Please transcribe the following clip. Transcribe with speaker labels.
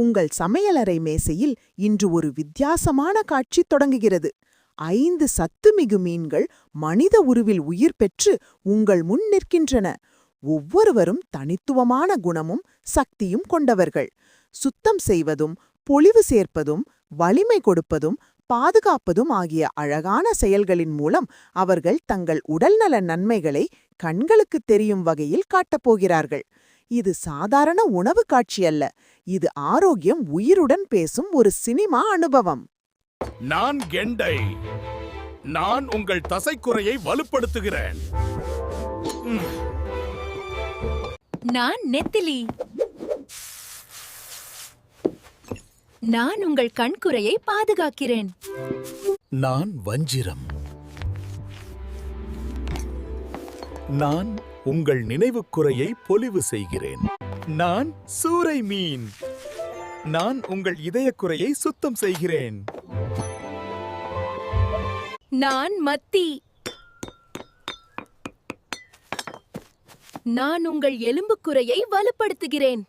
Speaker 1: உங்கள் சமையலறை மேசையில் இன்று ஒரு வித்தியாசமான காட்சி தொடங்குகிறது. 5 சத்துமிகு மீன்கள் மனித உருவில் உயிர் பெற்று உங்கள் முன் நிற்கின்றன. ஒவ்வொருவரும் தனித்துவமான குணமும் சக்தியும் கொண்டவர்கள். சுத்தம் செய்வதும், பொலிவு சேர்ப்பதும், வலிமை கொடுப்பதும், பாதுகாப்பதும் ஆகிய அழகான செயல்களின் மூலம் அவர்கள் தங்கள் உடல்நல நன்மைகளை கண்களுக்குத் தெரியும் வகையில் காட்டப்போகிறார்கள். இது சாதாரண உணவு காட்சி அல்ல, இது ஆரோக்கியம் உயிருடன் பேசும் ஒரு சினிமா அனுபவம்.
Speaker 2: நான் கெண்டை. நான் உங்கள் தசைக்குறையை வலுப்படுத்துகிறேன்.
Speaker 3: நான் நெத்திலி. நான் உங்கள் கண்குறையை பாதுகாக்கிறேன்.
Speaker 2: நான் வஞ்சிரம். நான் உங்கள் நினைவுக்குறையை பொலிவு செய்கிறேன். நான் சூறை மீன். நான் உங்கள் இதயக்குறையை சுத்தம் செய்கிறேன்.
Speaker 3: நான் மத்தி. நான் உங்கள் எலும்புக்குறையை வலுப்படுத்துகிறேன்.